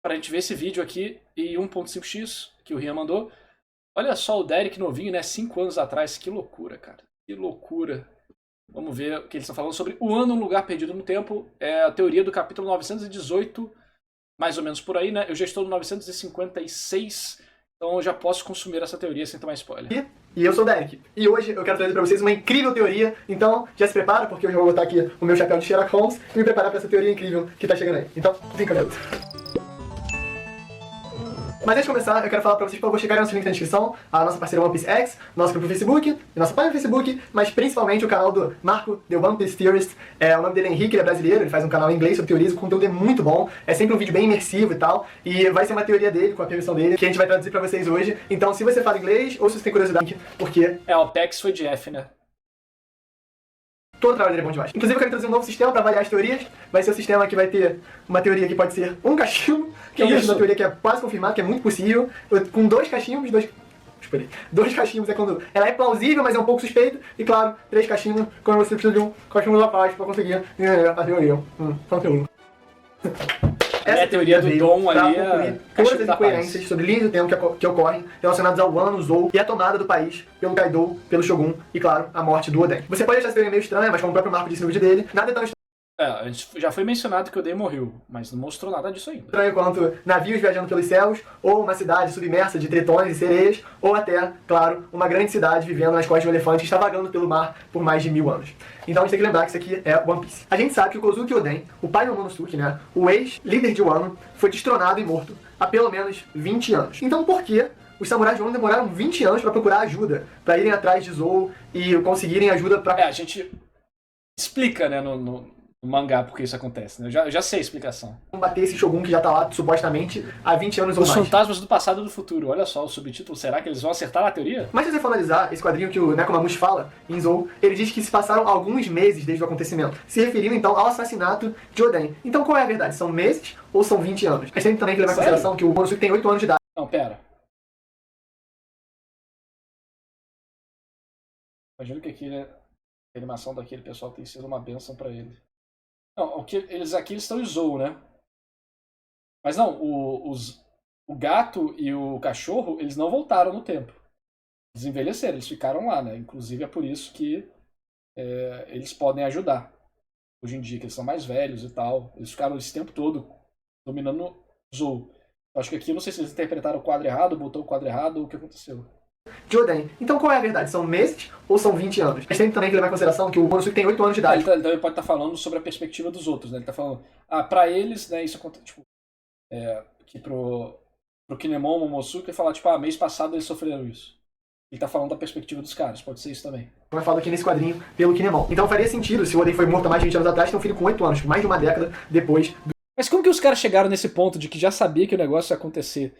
pra gente ver esse vídeo aqui e 1.5x que o Rian mandou. Olha só o Derek novinho, né? 5 anos atrás. Que loucura, cara. Que loucura. Vamos ver o que eles estão falando sobre O Ano, um Lugar Perdido no Tempo. É a teoria do capítulo 918, mais ou menos por aí, né? Eu já estou no 956, então eu já posso consumir essa teoria sem tomar spoiler. E eu sou o Derek. E hoje eu quero trazer pra vocês uma incrível teoria. Então já se prepara, porque eu já vou botar aqui o meu chapéu de Sherlock Holmes e me preparar pra essa teoria incrível que tá chegando aí. Então, vem comigo. Mas antes de começar, eu quero falar pra vocês, por favor, chegarem no nosso link na descrição, a nossa parceira One Piece X, nosso grupo no Facebook, nossa página no Facebook, mas principalmente o canal do Marco, The One Piece Theorist. O nome dele é Henrique, ele é brasileiro, ele faz um canal em inglês sobre teorias, o conteúdo é muito bom, é sempre um vídeo bem imersivo e tal, e vai ser uma teoria dele, com a permissão dele, que a gente vai traduzir pra vocês hoje. Então, se você fala inglês, ou se você tem curiosidade, porque... o PEX foi de F, né? Todo o trabalho dele é bom demais. Inclusive eu quero trazer um novo sistema para variar as teorias. Vai ser um sistema que vai ter uma teoria que pode ser um cachimbo, que é uma teoria que é quase confirmada, que é muito possível. Com 2 cachimbos, dois cachimbos é quando ela é plausível, mas é um pouco suspeito. E claro, 3 cachimbos quando você precisa de um cachimbo da paz para conseguir a teoria. Essa teoria do Dom ali é todas as incoerências sobre linhas do tempo que ocorrem relacionadas ao ano, Zou e a tomada do país pelo Kaido, pelo Shogun e, claro, a morte do Oden. Você pode achar essa teoria meio estranha, mas como o próprio Marco disse no vídeo dele, nada é tão já foi mencionado que o Oden morreu, mas não mostrou nada disso ainda. estranho quanto navios viajando pelos céus, ou uma cidade submersa de tritões e sereias, ou até, claro, uma grande cidade vivendo nas costas de um elefante que está vagando pelo mar por mais de 1000 anos. Então a gente tem que lembrar que isso aqui é One Piece. A gente sabe que o Kozuki Oden, o pai do Momonosuke, né, o ex-líder de Wano, foi destronado e morto há pelo menos 20 anos. Então por que os samurais de Wano demoraram 20 anos para procurar ajuda, para irem atrás de Zou e conseguirem ajuda para... a gente explica, né, no mangá porque isso acontece, né? Eu já sei a explicação. combater esse Shogun que já tá lá, supostamente, há 20 anos ou Os mais. fantasmas do passado e do futuro. Olha só o subtítulo. Será que eles vão acertar na teoria? Mas se você for analisar esse quadrinho que o Nekomamushi fala, em Zou, ele diz que se passaram alguns meses desde o acontecimento, se referindo então ao assassinato de Oden. Então qual é a verdade? São meses ou são 20 anos? Mas tem também que levar em consideração que o Momonosuke tem 8 anos de idade. Não, pera. Imagino que a animação daquele pessoal tem sido uma bênção pra ele. Não, eles estão em Zou, né? Mas não, o gato e o cachorro, eles não voltaram no tempo. Eles envelheceram, eles ficaram lá, né? Inclusive é por isso que eles podem ajudar. Hoje em dia, que eles são mais velhos e tal. Eles ficaram esse tempo todo dominando Zou. Eu acho que aqui, não sei se eles interpretaram o quadro errado, botou o quadro errado, ou o que aconteceu. De Oden. Então qual é a verdade? São meses ou são 20 anos? Mas tem também que levar em consideração que o Momonosuke tem 8 anos de idade. Ele também pode estar falando sobre a perspectiva dos outros, né? Ele tá falando, pra eles, né, isso acontece, tipo, que pro Kinemon, Momonosuke, ele fala, tipo, mês passado eles sofreram isso. Ele tá falando da perspectiva dos caras, pode ser isso também. Como eu falo aqui nesse quadrinho, pelo Kinemon. Então faria sentido, se o Oden foi morto há mais de 20 anos atrás, ter um filho com 8 anos, mais de uma década depois. Mas como que os caras chegaram nesse ponto de que já sabia que o negócio ia acontecer?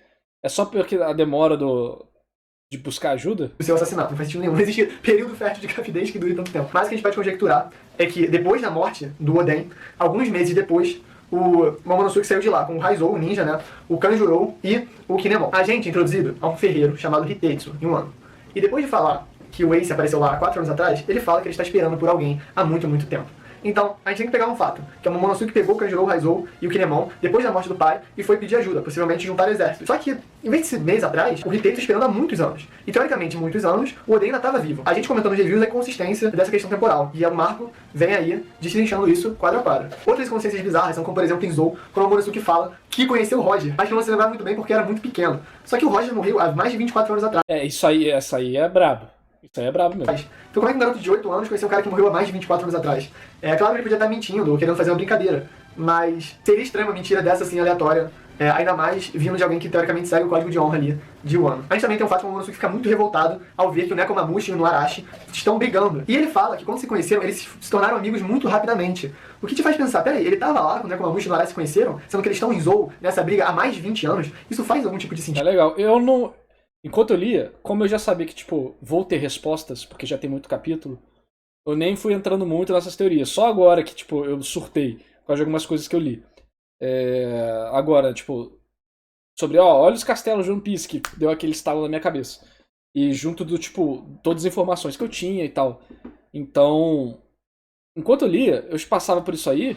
É só porque a demora de buscar ajuda? Do seu assassinato, não faz sentido nenhum. Não existe período fértil de gravidez que dure tanto tempo. Mas o que a gente pode conjecturar é que depois da morte do Oden, alguns meses depois, o Momonosuke saiu de lá com o Raizou, o ninja, né? O Kanjurou e o Kinemon. A gente é introduzido a um ferreiro chamado Hitetsu, em um ano. E depois de falar que o Ace apareceu lá há 4 anos atrás, ele fala que ele está esperando por alguém há muito, muito tempo. Então, a gente tem que pegar um fato, que é o Momonosuke pegou o Kanjurou, o Raizou e o Kinemon depois da morte do pai e foi pedir ajuda, possivelmente juntar exércitos. Só que, em vez de ser mês atrás, o Hitetsu está esperando há muitos anos. E, teoricamente, muitos anos, o Oden ainda estava vivo. A gente comentou nos reviews a inconsistência dessa questão temporal. E o Marco vem aí, destrinchando isso quadro a quadro. Outras inconsistências bizarras são, como por exemplo, em Zou, quando o Momonosuke fala que conheceu o Roger, mas que não se lembrava muito bem porque era muito pequeno. Só que o Roger morreu há mais de 24 anos atrás. Essa aí é brabo. Isso aí é brabo mesmo. Então como é que um garoto de 8 anos conheceu um cara que morreu há mais de 24 anos atrás? É claro que ele podia estar mentindo ou querendo fazer uma brincadeira, mas seria estranha uma mentira dessa assim, aleatória, ainda mais vindo de alguém que teoricamente segue o código de honra ali de Wano. A gente também tem o fato que o Momonosuke fica muito revoltado ao ver que o Nekomamushi e o Nuarashi estão brigando. E ele fala que quando se conheceram, eles se tornaram amigos muito rapidamente. O que te faz pensar, peraí, ele tava lá quando o Nekomamushi e o Nuarashi se conheceram, sendo que eles estão em Zou nessa briga há mais de 20 anos? Isso faz algum tipo de sentido? É legal. Eu não... Enquanto eu lia, como eu já sabia que, tipo, vou ter respostas, porque já tem muito capítulo, eu nem fui entrando muito nessas teorias. Só agora que, tipo, eu surtei por causa de algumas coisas que eu li. Agora, tipo, sobre, olha os castelos de One Piece, que deu aquele estalo na minha cabeça. E junto do, tipo, todas as informações que eu tinha e tal. Então, enquanto eu lia, eu passava por isso aí,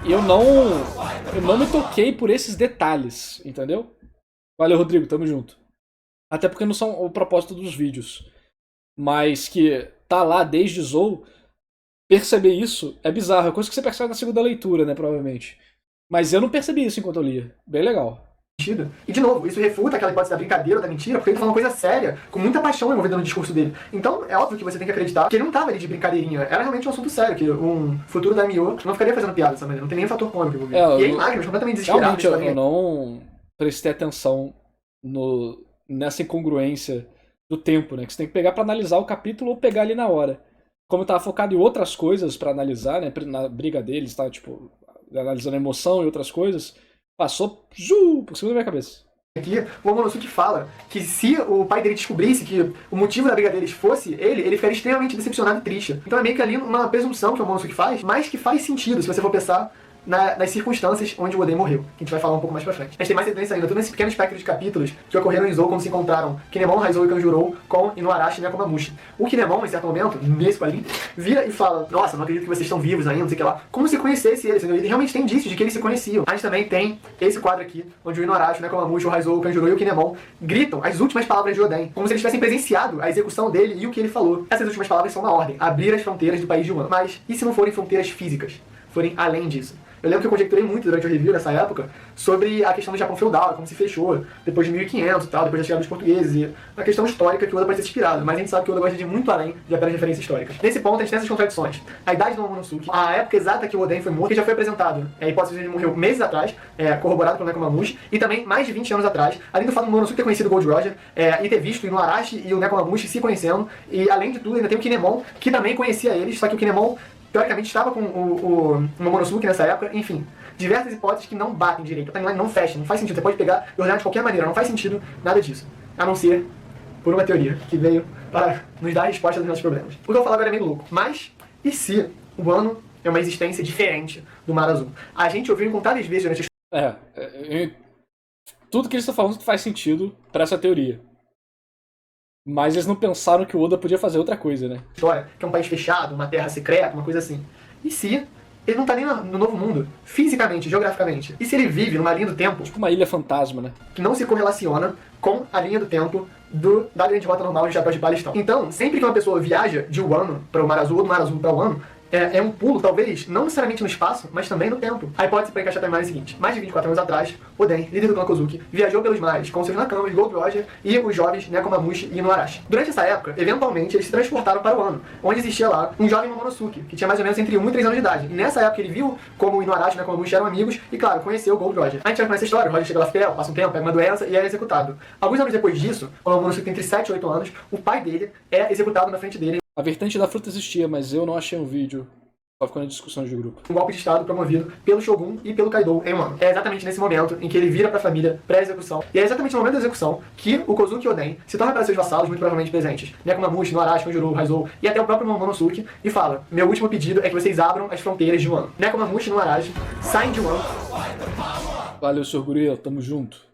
eu não me toquei por esses detalhes, entendeu? Valeu, Rodrigo, tamo junto. Até porque não são o propósito dos vídeos. Mas que tá lá desde Zou, perceber isso é bizarro. É coisa que você percebe na segunda leitura, né, provavelmente. Mas eu não percebi isso enquanto eu lia. Bem legal. E, de novo, isso refuta aquela hipótese da brincadeira ou da mentira, porque ele tá falando uma coisa séria, com muita paixão envolvida no discurso dele. Então, é óbvio que você tem que acreditar que ele não tava ali de brincadeirinha. Era realmente um assunto sério, que um futuro da Mio não ficaria fazendo piada dessa maneira. Não tem nem fator cômico envolvido. E aí, Magnus, completamente desesperado. Realmente, eu não prestei atenção nessa incongruência do tempo, né? Que você tem que pegar pra analisar o capítulo ou pegar ali na hora. Como eu tava focado em outras coisas pra analisar, né? Na briga deles, tava, tipo, analisando a emoção e outras coisas, passou por cima da minha cabeça. Aqui, o Momonosuke fala que se o pai dele descobrisse que o motivo da briga deles fosse ele ficaria extremamente decepcionado e triste. Então é meio que ali uma presunção que o Momonosuke faz, mas que faz sentido se você for pensar nas circunstâncias onde o Oden morreu, que a gente vai falar um pouco mais pra frente. A gente tem mais sequência ainda, todo esse pequeno espectro de capítulos que ocorreram em Zou quando se encontraram Kinemon, Raizou e Kanjurou com Inuarashi e Nekomamushi. O Kinemon, em certo momento, nesse quadrinho, vira e fala: nossa, não acredito que vocês estão vivos ainda, não sei o que lá. Como se conhecesse eles, entendeu? Ele realmente tem indícios de que eles se conheciam. A gente também tem esse quadro aqui, onde o Inuarashi, o Nekomamushi, o Raizou, o Kanjurou e o Kinemon gritam as últimas palavras de Oden, como se eles tivessem presenciado a execução dele e o que ele falou. Essas últimas palavras são uma ordem: abrir as fronteiras do país de Wano. Mas e se não forem fronteiras físicas? Forem além disso? Eu lembro que eu conjecturei muito durante o review nessa época sobre a questão do Japão feudal, como se fechou depois de 1500 e tal, depois da chegada dos portugueses, e a questão histórica que o Oda pode ser inspirado, mas a gente sabe que o Oda gosta de ir muito além de apenas referências históricas. Nesse ponto, a gente tem essas contradições. A idade do Momonosuke, a época exata que o Oden foi morto, que já foi apresentado. A hipótese de ele morreu meses atrás, corroborado pelo Nekomamushi, e também mais de 20 anos atrás, além do fato do Momonosuke ter conhecido o Gold Roger, e ter visto o Inuarashi e o Nekomamushi se conhecendo, e além de tudo, ainda tem o Kinemon, que também conhecia eles, só que o Kinemon teoricamente estava com o Momonosuke nessa época, enfim. Diversas hipóteses que não batem direito, a timeline não fecha, não faz sentido. Você pode pegar e ordenar de qualquer maneira, não faz sentido nada disso. A não ser por uma teoria que veio para nos dar a resposta dos nossos problemas. O que eu vou falar agora é meio louco. Mas, e se o Wano é uma existência diferente do Mar Azul? A gente ouviu incontáveis vezes durante tudo que eles estão falando faz sentido para essa teoria. Mas eles não pensaram que o Oda podia fazer outra coisa, né? História, que é um país fechado, uma terra secreta, uma coisa assim. E se ele não tá nem no Novo Mundo, fisicamente, geograficamente? E se ele vive numa linha do tempo... Tipo uma ilha fantasma, né? Que não se correlaciona com a linha do tempo da grande rota normal de Chapéu de Palestão. Então, sempre que uma pessoa viaja de Wano para o Mar Azul ou do Mar Azul para Wano, é um pulo, talvez, não necessariamente no espaço, mas também no tempo. A hipótese para encaixar a timeline é a seguinte: mais de 24 anos atrás, Oden, líder do clã Kozuki, viajou pelos mares com seus Nakamas, Gold Roger e os jovens Nekomamushi e Inuarashi. Durante essa época, eventualmente, eles se transportaram para o Wano, onde existia lá um jovem Momonosuke, que tinha mais ou menos entre 1 e 3 anos de idade. E nessa época ele viu como o Inuarashi e o Nekomamushi eram amigos e, claro, conheceu o Gold Roger. A gente já conhece a história: o Roger chega lá fiel, passa um tempo, pega uma doença e é executado. Alguns anos depois disso, quando o Momonosuke tem entre 7 e 8 anos, o pai dele é executado na frente dele. A vertente da fruta existia, mas eu não achei um vídeo. Só ficou na discussão de grupo. Um golpe de estado promovido pelo Shogun e pelo Kaido em Wano. É exatamente nesse momento em que ele vira pra família pré-execução. E é exatamente no momento da execução que o Kozuki Oden se torna para seus vassalos, muito provavelmente presentes, Nekomamushi, Inuarashi, Kanjurou, Raizou e até o próprio Momonosuke, e fala: meu último pedido é que vocês abram as fronteiras de Wano. Nekomamushi e Inuarashi saem de Wano. Valeu, Sr. Guriel, tamo junto.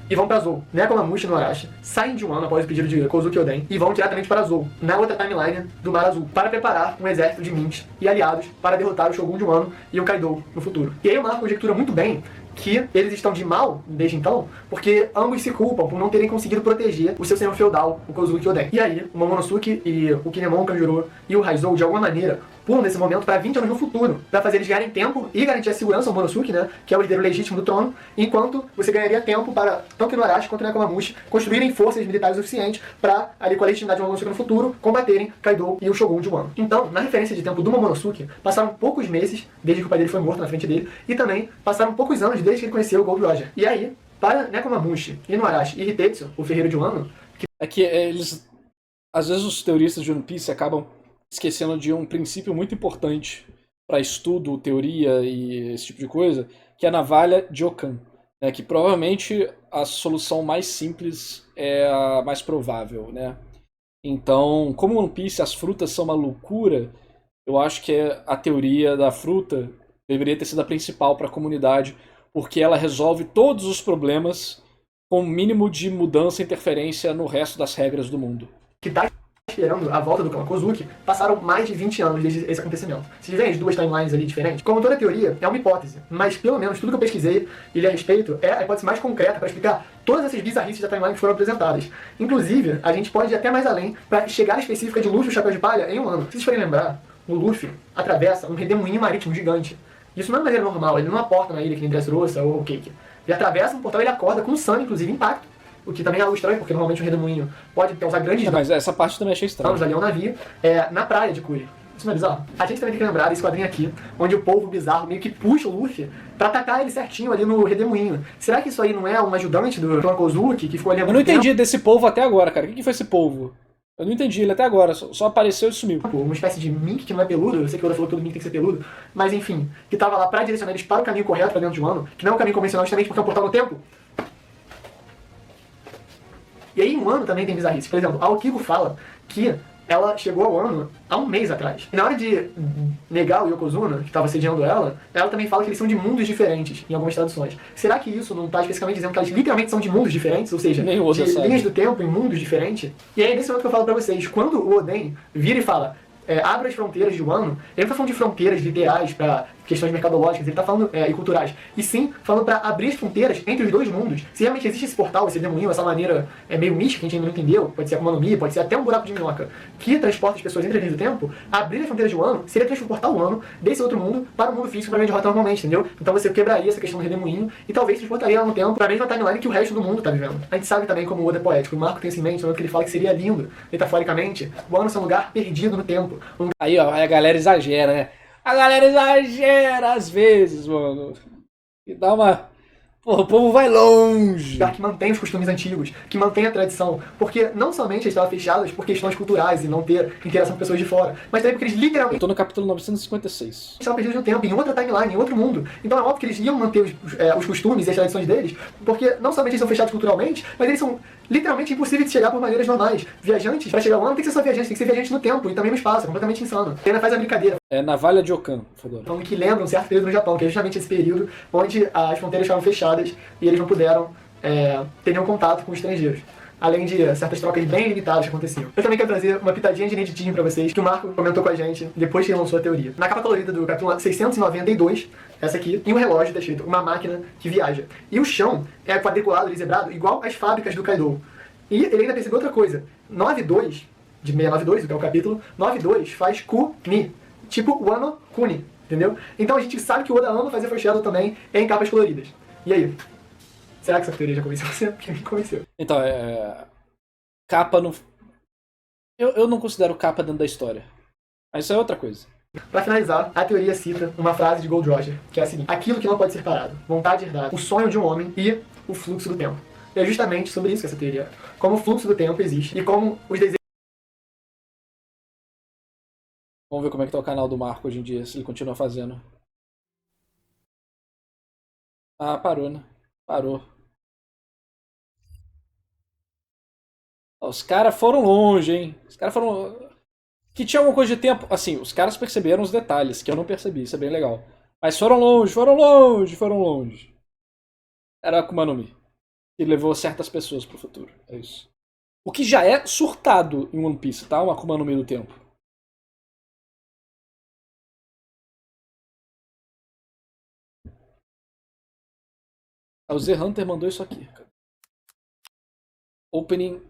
E vão pra Zou. Nekomamushi e Inuarashi saem de Wano após o pedido de Kozuki Oden e vão diretamente para Zou, na outra timeline do Mar Azul, para preparar um exército de Minks e aliados para derrotar o Shogun de Wano e o Kaido no futuro. E aí o Marco conjectura muito bem que eles estão de mal desde então, porque ambos se culpam por não terem conseguido proteger o seu senhor feudal, o Kozuki Oden. E aí, o Momonosuke e o Kinemon, o Kanjuro e o Raizou, de alguma maneira, pulam nesse momento para 20 anos no futuro, para fazer eles ganharem tempo e garantir a segurança ao Momonosuke, né, que é o herdeiro legítimo do trono, enquanto você ganharia tempo para tanto Inuarashi quanto Nekomamushi construírem forças militares suficientes para, ali com a legitimidade do Momonosuke no futuro, combaterem Kaido e o Shogun de Wano. Então, na referência de tempo do Momonosuke, passaram poucos meses desde que o pai dele foi morto na frente dele, e também passaram poucos anos desde que ele conheceu o Gold Roger. E aí, para Nekomamushi, Inuarashi e Hitetsu, o ferreiro de Wano... É que eles... Às vezes os teoristas de One Piece acabam esquecendo de um princípio muito importante para estudo, teoria e esse tipo de coisa, que é a navalha de Okan. Né? Que provavelmente a solução mais simples é a mais provável, né? Então, como One Piece as frutas são uma loucura, eu acho que a teoria da fruta deveria ter sido a principal para a comunidade, porque ela resolve todos os problemas com o mínimo de mudança e interferência no resto das regras do mundo. Que tá esperando a volta do clã Kozuki, passaram mais de 20 anos desde esse acontecimento. Vocês veem as duas timelines ali diferentes? Como toda teoria, é uma hipótese, mas pelo menos tudo que eu pesquisei e li a respeito é a hipótese mais concreta para explicar todas essas bizarrices da timeline que foram apresentadas. Inclusive, a gente pode ir até mais além para chegar à específica de Luffy e o Chapéu de Palha em um ano. Se vocês forem lembrar, o Luffy atravessa um redemoinho marítimo gigante. Isso não é de maneira normal, ele não aporta na ilha que nem Dressrosa ou Cake. Ele atravessa um portal e ele acorda com Sunny, inclusive, impacto. O que também é algo estranho, porque normalmente um redemoinho pode causar grandes Mas essa parte também achei estranha. danos ali ao navio, na praia de Kuri. Isso não é bizarro? A gente também tem que lembrar desse quadrinho aqui, onde o povo bizarro meio que puxa o Luffy pra atacar ele certinho ali no redemoinho. Será que isso aí não é um ajudante do clã Kozuki que ficou ali há Eu não entendi desse povo até agora, cara. O que foi esse povo? Eu não entendi ele até agora, só apareceu e sumiu. Uma espécie de mink que não é peludo, eu sei que o Oda falou que todo mink tem que ser peludo, mas enfim, que tava lá pra direcionar eles para o caminho correto pra dentro de um ano, que não é um caminho convencional justamente porque é um portal no tempo. E aí, um ano também tem bizarrice. Por exemplo, a Okiko fala que ela chegou ao ano há um mês atrás. E na hora de negar o Yokozuna, que estava sediando ela também fala que eles são de mundos diferentes, em algumas traduções. Será que isso não está especificamente dizendo que eles literalmente são de mundos diferentes? Ou seja, de linhas do tempo em mundos diferentes? E aí, nesse momento que eu falo pra vocês, quando o Oden vira e fala abre as fronteiras de Wano, ele não tá falando de fronteiras literais para questões mercadológicas, ele tá falando e culturais, e sim falando para abrir as fronteiras entre os dois mundos. Se realmente existe esse portal, esse demoinho, essa maneira meio mística que a gente ainda não entendeu, pode ser a Akuma no Mi, pode ser até um buraco de minhoca, que transporta as pessoas entre as linhas do tempo, abrir as fronteiras de Wano seria transportar o Wano desse outro mundo para o mundo físico para onde rota normalmente, entendeu? Então você quebraria essa questão do redemoinho e talvez transportaria ela no tempo para a mesma timeline que o resto do mundo tá vivendo. A gente sabe também como o Oda é poético, o Marco tem isso em mente, no que ele fala que seria lindo, metaforicamente, o Wano ser um lugar perdido no tempo. Aí, ó, a galera exagera, né? A galera exagera às vezes, mano. E dá uma... Porra, o povo vai longe. Lugar que mantém os costumes antigos, que mantém a tradição. Porque não somente eles estavam fechados por questões culturais e não ter interação com pessoas de fora, mas também porque eles Eu literalmente tô no capítulo 956. estavam perdidos no tempo, em outra timeline, em outro mundo. Então é óbvio que eles iam manter os costumes e as tradições deles, porque não somente eles são fechados culturalmente, mas eles são literalmente impossíveis de chegar por maneiras normais. Viajantes, pra chegar lá, não tem que ser só viajante, tem que ser viajante no tempo e também no espaço, é completamente insano. Ele ainda faz a brincadeira, É Navalha de Okan, Fedora. falando que lembra um certo período no Japão, que é justamente esse período onde as fronteiras estavam fechadas e eles não puderam ter nenhum contato com estrangeiros. Além de certas trocas bem limitadas que aconteciam. Eu também quero trazer uma pitadinha de ineditismo pra vocês, que o Marco comentou com a gente depois que ele lançou a teoria. Na capa colorida do capítulo 692, essa aqui, tem um relógio, tá escrito, uma máquina que viaja. E o chão é quadriculado, zebrado, igual às fábricas do Kaido. E ele ainda percebeu outra coisa. 92, de 692, que é o capítulo, 92 faz Ku-Ni. Tipo Wano Kuni, entendeu? Então a gente sabe que o Oda ama fazer foreshadow também em capas coloridas. E aí? Será que essa teoria já convenceu você? Porque me convenceu. Então, capa no... Eu não considero capa dentro da história. Mas isso é outra coisa. Pra finalizar, a teoria cita uma frase de Gold Roger, que é a seguinte: aquilo que não pode ser parado, vontade herdada, o sonho de um homem e o fluxo do tempo. E é justamente sobre isso que essa teoria é. Como o fluxo do tempo existe e como os desejos... Vamos ver como é que tá o canal do Marco hoje em dia, se ele continua fazendo. Ah, parou, né? Parou. Os caras foram longe, hein? Os caras foram... Que tinha alguma coisa de tempo... Assim, os caras perceberam os detalhes, que eu não percebi, isso é bem legal. Mas foram longe, foram longe, foram longe. Era Akuma no Mi. E levou certas pessoas pro futuro. É isso. O que já é surtado em One Piece, tá? Um Akuma no Mi do tempo. O Z Hunter mandou isso aqui. Opening